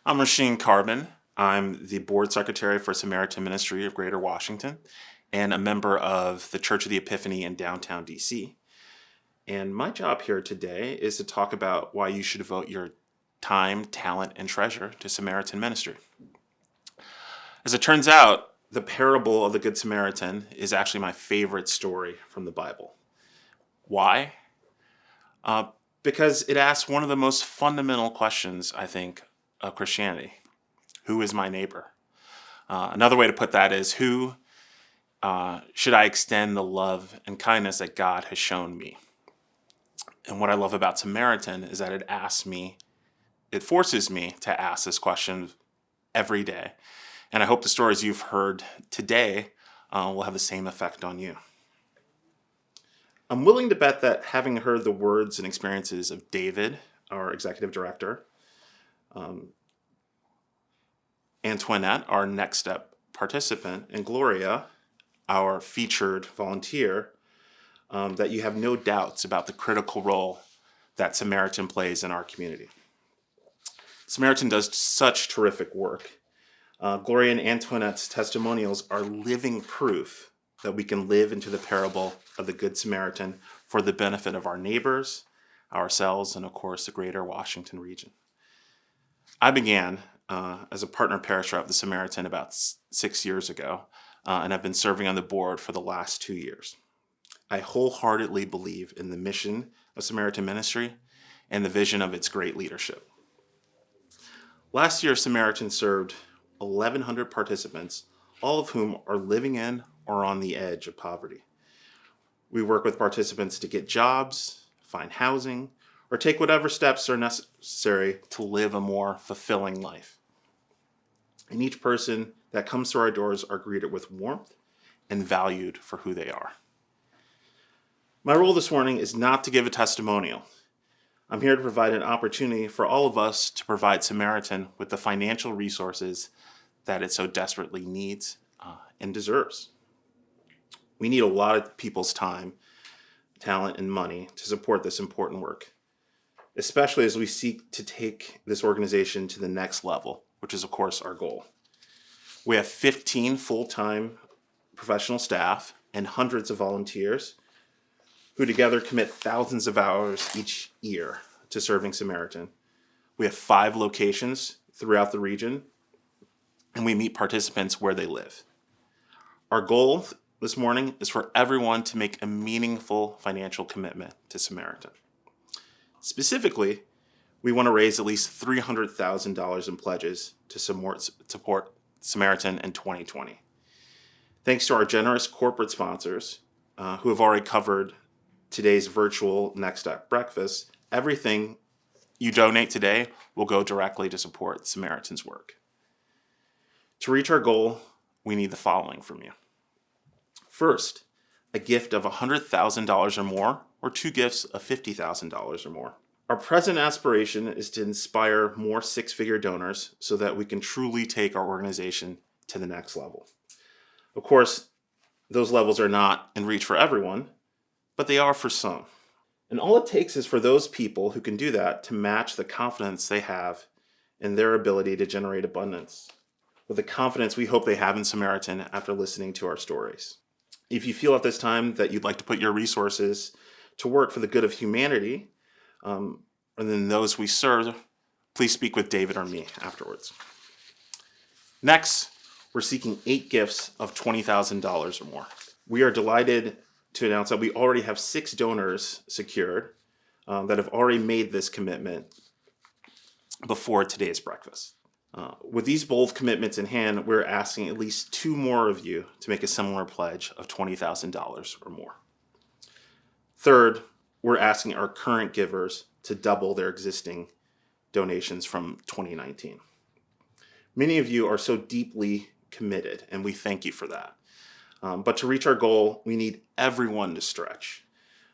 I'm Rasheen Carbin. I'm the board secretary for Samaritan Ministry of Greater Washington and a member of the Church of the Epiphany in downtown DC. And my job here today is to talk about why you should devote your time, talent, and treasure to Samaritan ministry. As it turns out, the parable of the Good Samaritan is actually my favorite story from the Bible. Why? Because it asks one of the most fundamental questions, I think, of Christianity. Who is my neighbor? Another way to put that is, who should I extend the love and kindness that God has shown me? And what I love about Samaritan is that it forces me to ask this question every day. And I hope the stories you've heard today will have the same effect on you. I'm willing to bet that having heard the words and experiences of David, our executive director, Antoinette, our Next Step participant, and Gloria, our featured volunteer, that you have no doubts about the critical role that Samaritan plays in our community. Samaritan does such terrific work. Gloria and Antoinette's testimonials are living proof that we can live into the parable of the Good Samaritan for the benefit of our neighbors, ourselves, and of course the greater Washington region. I began as a partner parish rep of the Samaritan about 6 years ago, and I've been serving on the board for the last 2 years. I wholeheartedly believe in the mission of Samaritan Ministry and the vision of its great leadership. Last year, Samaritan served 1,100 participants, all of whom are living in or on the edge of poverty. We work with participants to get jobs, find housing, or take whatever steps are necessary to live a more fulfilling life. And each person that comes through our doors are greeted with warmth and valued for who they are. My role this morning is not to give a testimonial. I'm here to provide an opportunity for all of us to provide Samaritan with the financial resources that it so desperately needs and deserves. We need a lot of people's time, talent, and money to support this important work, especially as we seek to take this organization to the next level, which is, of course, our goal. We have 15 full-time professional staff and hundreds of volunteers who together commit thousands of hours each year to serving Samaritan. We have 5 locations throughout the region, and we meet participants where they live. Our goal this morning is for everyone to make a meaningful financial commitment to Samaritan. Specifically, we want to raise at least $300,000 in pledges to support Samaritan in 2020. Thanks to our generous corporate sponsors who have already covered today's virtual Next Step breakfast, everything you donate today will go directly to support Samaritan's work. To reach our goal, we need the following from you. First, a gift of $100,000 or more, or 2 gifts of $50,000 or more. Our present aspiration is to inspire more 6-figure donors so that we can truly take our organization to the next level. Of course, those levels are not in reach for everyone, but they are for some. And all it takes is for those people who can do that to match the confidence they have in their ability to generate abundance with the confidence we hope they have in Samaritan after listening to our stories. If you feel at this time that you'd like to put your resources to work for the good of humanity, and then those we serve, please speak with David or me afterwards. Next, we're seeking 8 gifts of $20,000 or more. We are delighted to announce that we already have 6 donors secured that have already made this commitment before today's breakfast. With these bold commitments in hand, we're asking at least 2 more of you to make a similar pledge of $20,000 or more. Third, we're asking our current givers to double their existing donations from 2019. Many of you are so deeply committed, and we thank you for that. But to reach our goal, we need everyone to stretch.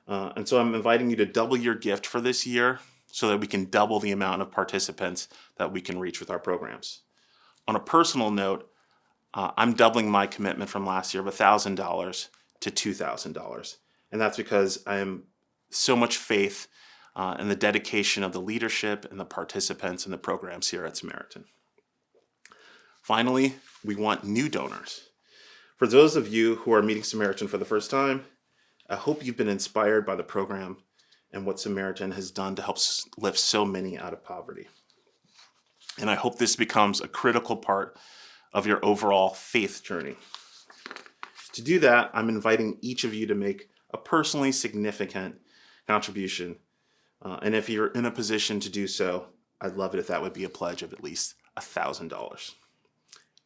And so I'm inviting you to double your gift for this year so that we can double the amount of participants that we can reach with our programs. On a personal note, I'm doubling my commitment from last year of $1,000 to $2,000. And that's because I am so much faith in the dedication of the leadership and the participants in the programs here at Samaritan. Finally, we want new donors. For those of you who are meeting Samaritan for the first time, I hope you've been inspired by the program and what Samaritan has done to help lift so many out of poverty. And I hope this becomes a critical part of your overall faith journey. To do that, I'm inviting each of you to make a personally significant contribution. And if you're in a position to do so, I'd love it if that would be a pledge of at least $1,000.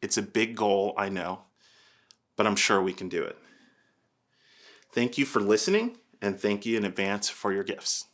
It's a big goal, I know, but I'm sure we can do it. Thank you for listening, and thank you in advance for your gifts.